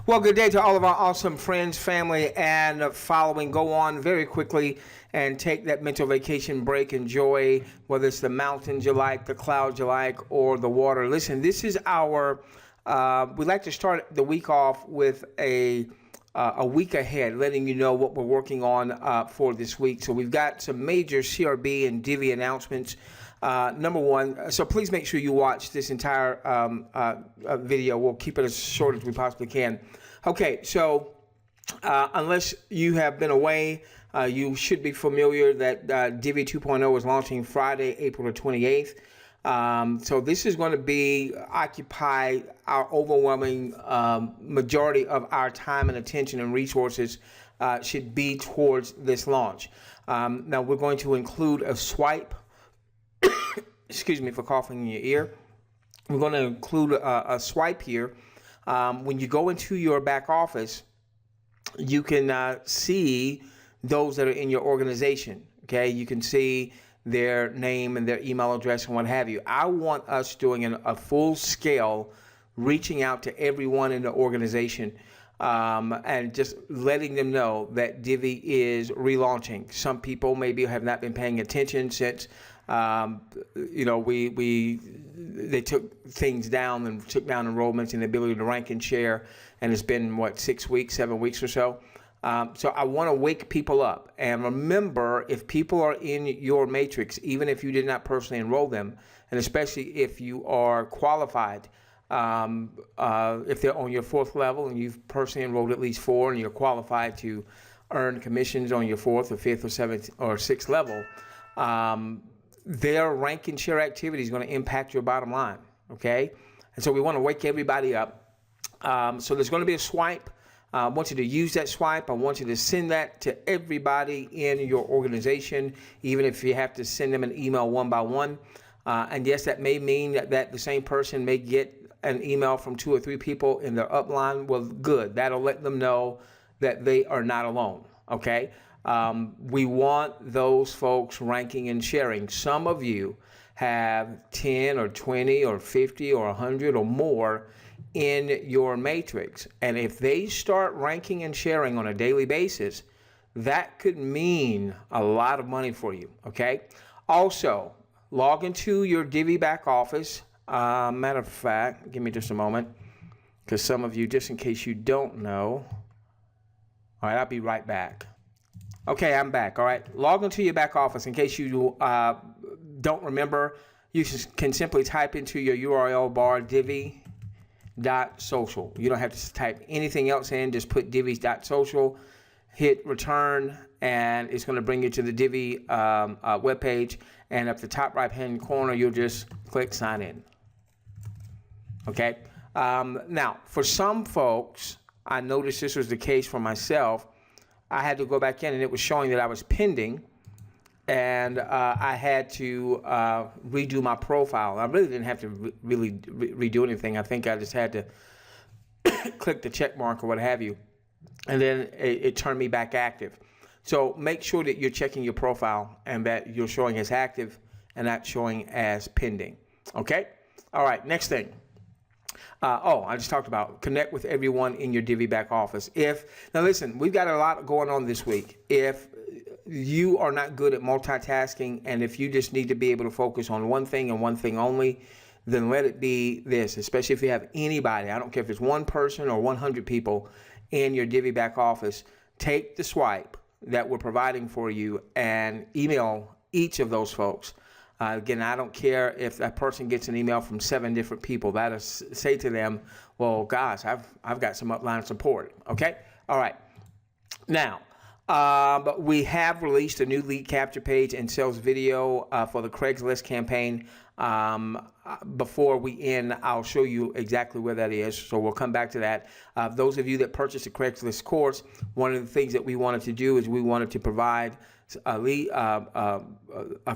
Well, good day to all of our awesome friends, family, and following. Go on very quickly and take that mental vacation break. Enjoy, whether it's the mountains you like, the clouds you like, or the water. Listen, this is our, we like to start the week off with a week ahead, letting you know what we're working on for this week. So we've got some major CRB and Divvee announcements. Number one, so please make sure you watch this entire video. We'll keep it as short as we possibly can. Okay, so unless you have been away, you should be familiar that Divvee 2.0 is launching Friday, April the 28th. So this is going to occupy our overwhelming majority of our time and attention and resources should be towards this launch. Now we're going to include a swipe. Excuse me for coughing in your ear. We're going to include a swipe here. When you go into your back office, you can see those that are in your organization. Okay, you can see their name and their email address and what have you. I want us doing a full scale reaching out to everyone in the organization and just letting them know that Divvee is relaunching. Some people maybe have not been paying attention since they took things down and took down enrollments and the ability to rank and share, and it's been what, 6 weeks, 7 weeks or so. So I want to wake people up, and remember, if people are in your matrix, even if you did not personally enroll them, and especially if you are qualified, if they're on your 4th level and you've personally enrolled at least 4 and you're qualified to earn commissions on your 4th or 5th or 7th or 6th level, their rank and share activity is going to impact your bottom line, okay? And so we want to wake everybody up. So there's going to be a swipe. I want you to use that swipe. I want you to send that to everybody in your organization, even if you have to send them an email one by one. And yes, that may mean that the same person may get an email from 2 or 3 people in their upline. Well, good. That'll let them know that they are not alone, okay? We want those folks ranking and sharing. Some of you have 10 or 20 or 50 or 100 or more in your matrix. And if they start ranking and sharing on a daily basis, that could mean a lot of money for you, okay? Also, log into your Divvee back office. Matter of fact, give me just a moment, because some of you, just in case you don't know. All right, I'll be right back. Okay, I'm back. All right, log into your back office. In case you don't remember, you can simply type into your URL bar divvee.social. You don't have to type anything else in. Just put divvee.social, hit return, and it's going to bring you to the Divvee webpage. And up the top right-hand corner, you'll just click sign in. Okay. Now, for some folks, I noticed this was the case for myself. I had to go back in and it was showing that I was pending, and I had to redo my profile. I really didn't have to really redo anything. I think I just had to click the check mark or what have you, and then it turned me back active. So make sure that you're checking your profile and that you're showing as active and not showing as pending. Okay? All right, next thing. I just talked about connect with everyone in your Divvee back office. Now listen, we've got a lot going on this week. If you are not good at multitasking, and if you just need to be able to focus on one thing and one thing only, then let it be this, especially if you have anybody, I don't care if it's one person or 100 people in your Divvee back office, take the swipe that we're providing for you and email each of those folks. Again, I don't care if that person gets an email from 7 different people. That'll say to them, well, gosh, I've got some upline support. Okay? All right. Now, but we have released a new lead capture page and sales video for the Craigslist campaign. Before we end, I'll show you exactly where that is. So we'll come back to that. Those of you that purchased the Craigslist course, one of the things that we wanted to do is we wanted to provide a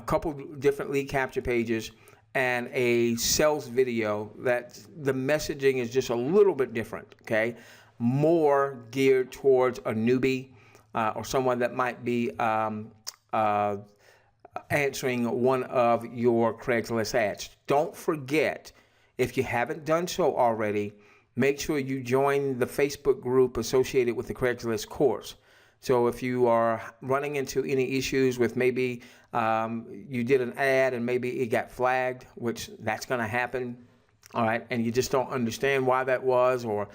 couple different lead capture pages and a sales video that the messaging is just a little bit different, okay? More geared towards a newbie or someone that might be answering one of your Craigslist ads. Don't forget, if you haven't done so already, make sure you join the Facebook group associated with the Craigslist course. So if you are running into any issues with maybe you did an ad and maybe it got flagged, which that's going to happen, all right, and you just don't understand why that was, or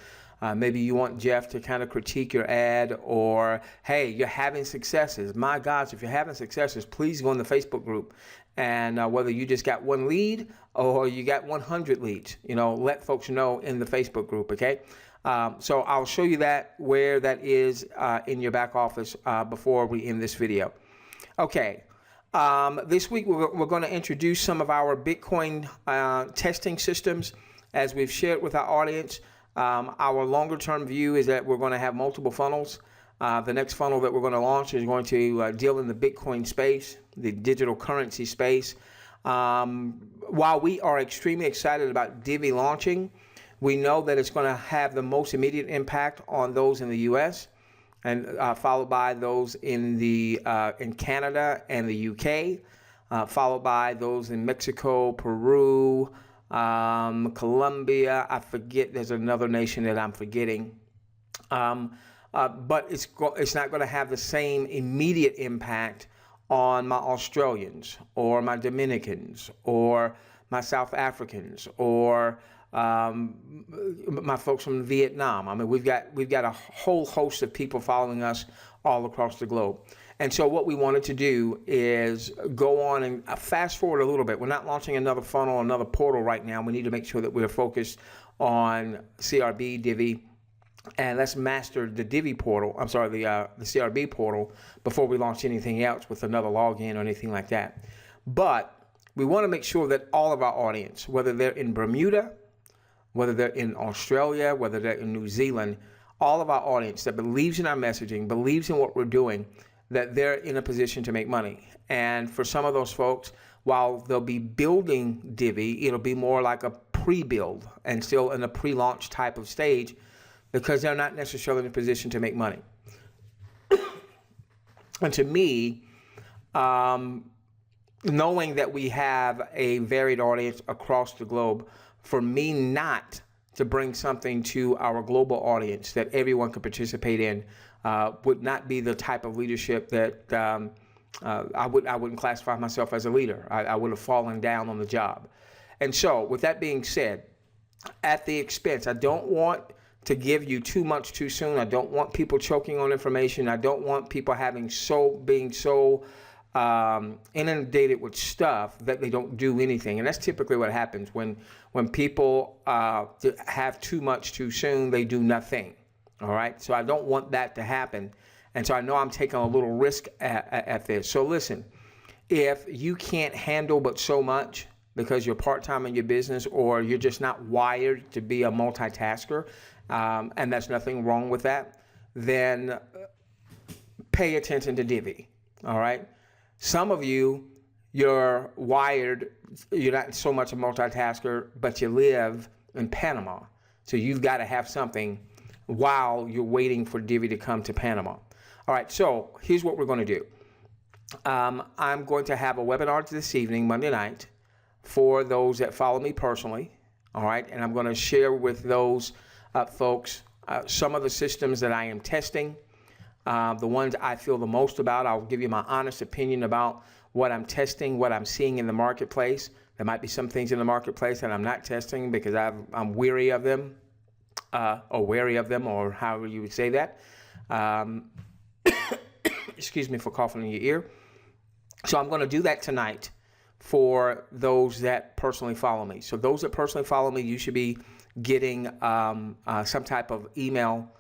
maybe you want Jeff to kind of critique your ad, or hey, you're having successes. My gosh, if you're having successes, please go in the Facebook group. And whether you just got one lead or you got 100 leads, let folks know in the Facebook group, okay? So I'll show you that, where that is in your back office before we end this video. Okay, this week we're going to introduce some of our Bitcoin testing systems. As we've shared with our audience, our longer term view is that we're going to have multiple funnels. The next funnel that we're going to launch is going to deal in the Bitcoin space, the digital currency space. While we are extremely excited about Divvee launching, we know that it's going to have the most immediate impact on those in the U.S. and followed by those in Canada and the UK, followed by those in Mexico, Peru, Colombia. I forget, there's another nation that I'm forgetting. But it's not going to have the same immediate impact on my Australians or my Dominicans or my South Africans or my folks from Vietnam. I mean, we've got a whole host of people following us all across the globe. And so what we wanted to do is go on and fast forward a little bit. We're not launching another funnel, another portal right now. We need to make sure that we're focused on CRB, Divvee, and let's master the Divvee portal. I'm sorry, the CRB portal before we launch anything else with another login or anything like that. But we want to make sure that all of our audience, whether they're in Bermuda, whether they're in Australia, whether they're in New Zealand, all of our audience that believes in our messaging, believes in what we're doing, that they're in a position to make money. And for some of those folks, while they'll be building Divvee, it'll be more like a pre-build and still in a pre-launch type of stage, because they're not necessarily in a position to make money. And to me, knowing that we have a varied audience across the globe, for me not to bring something to our global audience that everyone could participate in would not be the type of leadership that I wouldn't classify myself as a leader. I would have fallen down on the job. And so with that being said, at the expense, I don't want to give you too much too soon. I don't want people choking on information. I don't want people being so inundated with stuff that they don't do anything. And that's typically what happens when people have too much too soon. They do nothing. All right. So I don't want that to happen. And so I know I'm taking a little risk at this. So listen, if you can't handle but so much because you're part-time in your business, or you're just not wired to be a multitasker, and there's nothing wrong with that, then pay attention to Divvee. All right. Some of you, you're wired, you're not so much a multitasker, but you live in Panama. So you've got to have something while you're waiting for Divvee to come to Panama. All right, so here's what we're going to do. I'm going to have a webinar this evening, Monday night, for those that follow me personally. All right, and I'm going to share with those folks some of the systems that I am testing. The ones I feel the most about. I'll give you my honest opinion about what I'm testing, what I'm seeing in the marketplace. There might be some things in the marketplace that I'm not testing because I'm weary of them, or however you would say that. Excuse me for coughing in your ear. So I'm going to do that tonight for those that personally follow me. So those that personally follow me, you should be getting some type of email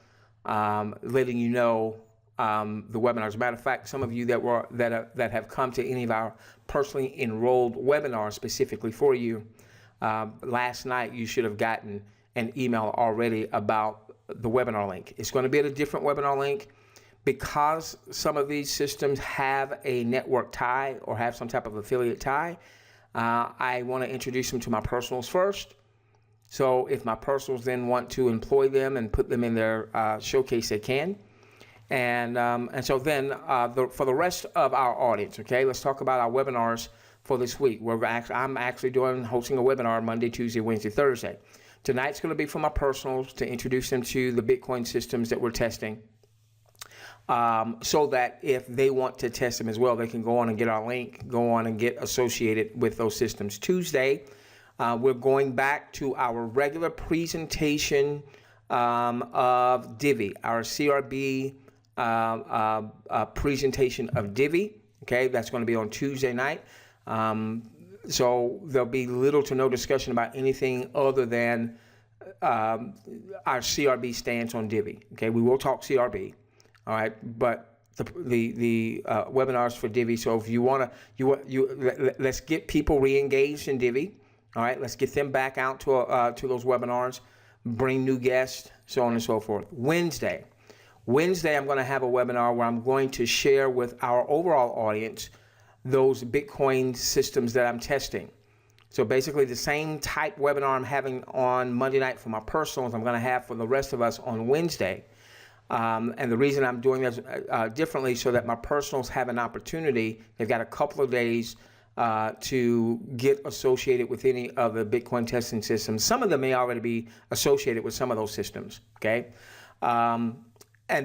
letting you know the webinar. As a matter of fact, some of you that have come to any of our personally enrolled webinars specifically for you, last night you should have gotten an email already about the webinar link. It's going to be at a different webinar link because some of these systems have a network tie or have some type of affiliate tie. I want to introduce them to my personals first. So if my personals then want to employ them and put them in their showcase, they can. And so then for the rest of our audience, okay, let's talk about our webinars for this week. I'm actually hosting a webinar Monday, Tuesday, Wednesday, Thursday. Tonight's going to be for my personals to introduce them to the Bitcoin systems that we're testing. So that if they want to test them as well, they can go on and get our link, go on and get associated with those systems. Tuesday, we're going back to our regular presentation of Divvee, our CRB presentation of Divvee. Okay, that's going to be on Tuesday night. So there'll be little to no discussion about anything other than our CRB stance on Divvee. Okay, we will talk CRB. All right, but the webinars for Divvee. So if you want to, let's get people re-engaged in Divvee. All right, let's get them back out to those webinars, bring new guests, so on and so forth. Wednesday, I'm going to have a webinar where I'm going to share with our overall audience those Bitcoin systems that I'm testing. So basically the same type webinar I'm having on Monday night for my personals, I'm going to have for the rest of us on Wednesday. And the reason I'm doing this differently so that my personals have an opportunity, they've got a couple of days to get associated with any of the Bitcoin testing systems. Some of them may already be associated with some of those systems, okay? And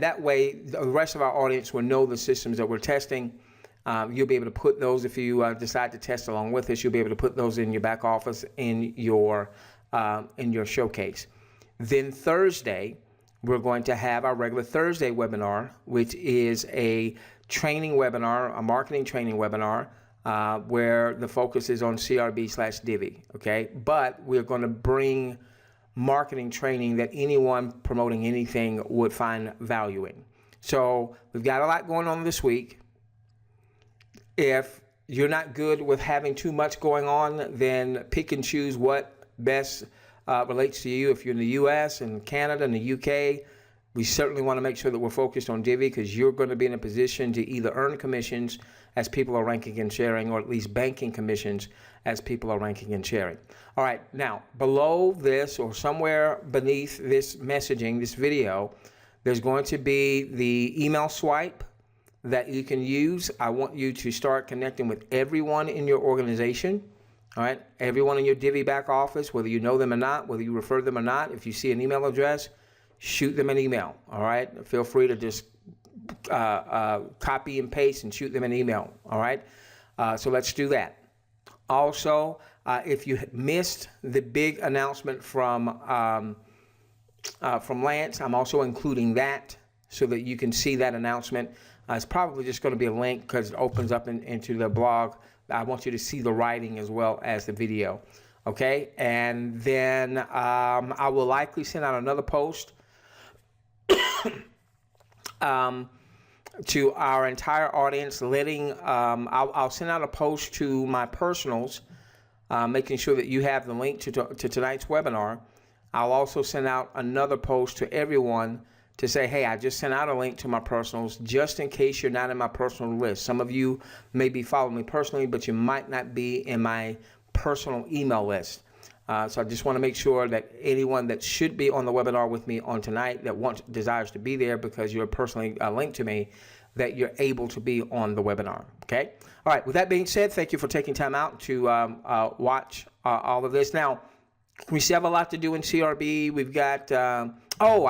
that way, the rest of our audience will know the systems that we're testing. You'll be able to put those, if you decide to test along with us, you'll be able to put those in your back office in your showcase. Then Thursday, we're going to have our regular Thursday webinar, which is a training webinar, a marketing training webinar, where the focus is on CRB/Divvee, okay? But we're going to bring marketing training that anyone promoting anything would find value in. So we've got a lot going on this week. If you're not good with having too much going on, then pick and choose what best relates to you. If you're in the US and Canada and the UK, we certainly want to make sure that we're focused on Divvee, because you're going to be in a position to either earn commissions as people are ranking and sharing, or at least banking commissions as people are ranking and sharing. All right, now below this or somewhere beneath this messaging, this video, there's going to be the email swipe that you can use. I want you to start connecting with everyone in your organization. All right, everyone in your Divvee back office, whether you know them or not, whether you refer them or not, if you see an email address, shoot them an email. All right, feel free to just copy and paste and shoot them an email. All right, so let's do that. Also, if you missed the big announcement from Lance, I'm also including that so that you can see that announcement. It's probably just going to be a link because it opens up into the blog. I want you to see the writing as well as the video, okay? And then I will likely send out another post to our entire audience, letting, I'll send out a post to my personals, making sure that you have the link to tonight's webinar. I'll also send out another post to everyone to say, hey, I just sent out a link to my personals just in case you're not in my personal list. Some of you may be following me personally, but you might not be in my personal email list. So I just want to make sure that anyone that should be on the webinar with me on tonight that desires to be there because you're personally linked to me, that you're able to be on the webinar, okay? All right, with that being said, thank you for taking time out to watch all of this. Now, we still have a lot to do in CRB. We've got, I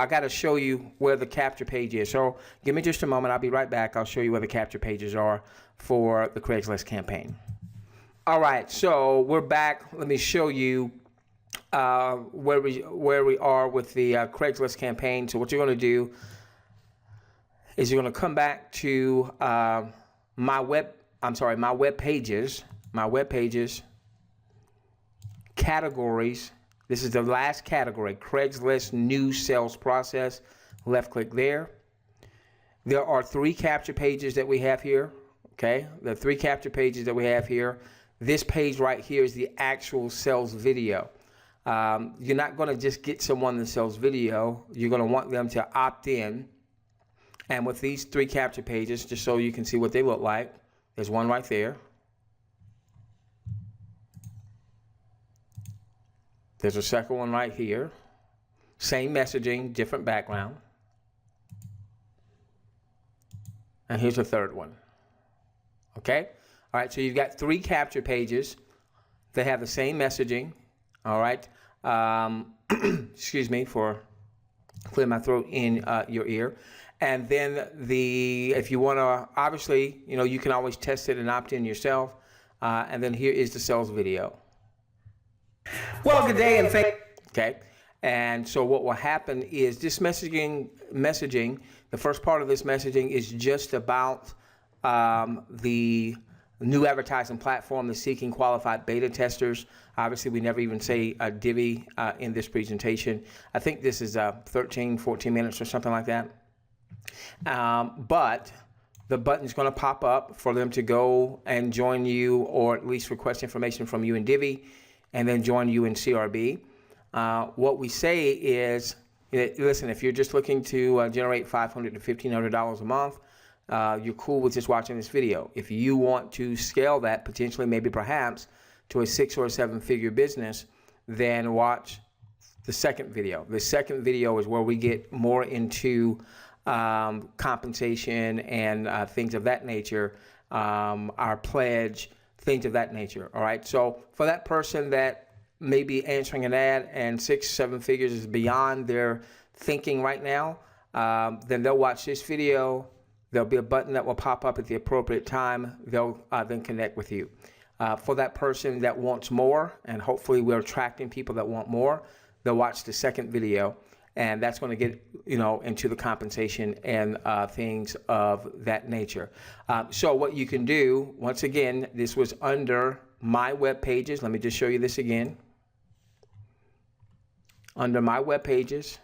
got to show you where the capture page is. So give me just a moment. I'll be right back. I'll show you where the capture pages are for the Craigslist campaign. All right, so we're back. Let me show you where we are with the Craigslist campaign. So what you're going to do is you're going to come back to my web pages, categories. This is the last category, Craigslist new sales process. Left click there. There are 3 capture pages that we have here. Okay, the 3 capture pages that we have here. This page right here is the actual sales video. You're not going to just get someone that sells video. You're going to want them to opt in. And with these 3 capture pages, just so you can see what they look like, there's one right there. There's a second one right here. Same messaging, different background. And here's a third one. Okay? All right, so you've got 3 capture pages. They have the same messaging. All right? Excuse me for clear my throat in your ear. And then if you want to, obviously, you can always test it and opt in yourself. And then here is the sales video. Well, good day and okay. And so what will happen is this messaging, the first part of this messaging is just about the new advertising platform that's seeking qualified beta testers. Obviously, we never even say Divvee in this presentation. I think this is 13, 14 minutes or something like that. But the button's going to pop up for them to go and join you, or at least request information from you in Divvee, and then join you in CRB. What we say is, listen, if you're just looking to generate $500 to $1,500 a month, you're cool with just watching this video. If you want to scale that potentially, maybe perhaps, to a 6 or 7 figure business, then watch the second video. The second video is where we get more into compensation and things of that nature, our pledge, things of that nature. All right. So for that person that may be answering an ad and 6, 7 figures is beyond their thinking right now, then they'll watch this video. There'll be a button that will pop up at the appropriate time. They'll then connect with you. For that person that wants more, and hopefully we're attracting people that want more, they'll watch the second video, and that's going to get into the compensation and things of that nature. So what you can do, once again, this was under my web pages. Let me just show you this again. Under my web pages,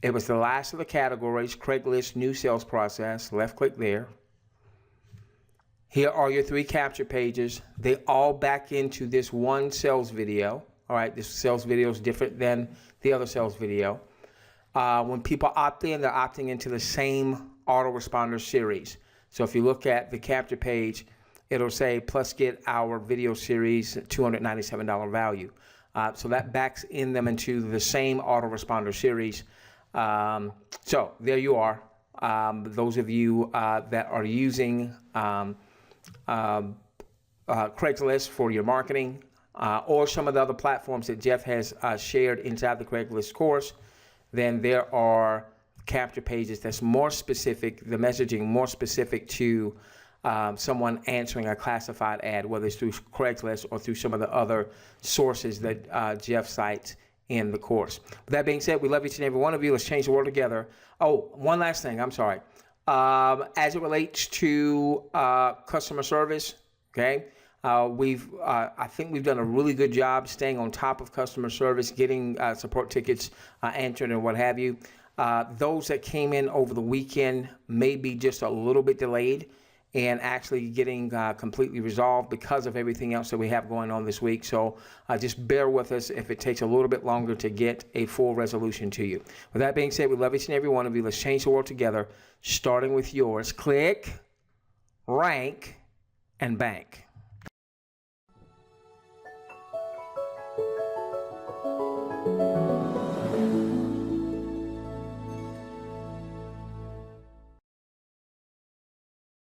it was the last of the categories: Craigslist, new sales process. Left click there. Here are your 3 capture pages. They all back into this one sales video. All right, this sales video is different than the other sales video. When people opt in, they're opting into the same autoresponder series. So if you look at the capture page, it'll say, plus get our video series, $297 value. So that backs in them into the same autoresponder series. So there you are. Those of you that are using Craigslist for your marketing, or some of the other platforms that Jeff has shared inside the Craigslist course, then there are capture pages that's more specific, the messaging more specific to someone answering a classified ad, whether it's through Craigslist or through some of the other sources that Jeff cites in the course. With that being said, we love each and every one of you. Let's change the world together. Oh, one last thing. I'm sorry. As it relates to customer service, okay, I think we've done a really good job staying on top of customer service, getting support tickets answered and what have you. Those that came in over the weekend may be just a little bit delayed and actually getting completely resolved because of everything else that we have going on this week. So just bear with us if it takes a little bit longer to get a full resolution to you. With that being said, we love each and every one of you. Let's change the world together, starting with yours. Click, rank, and bank.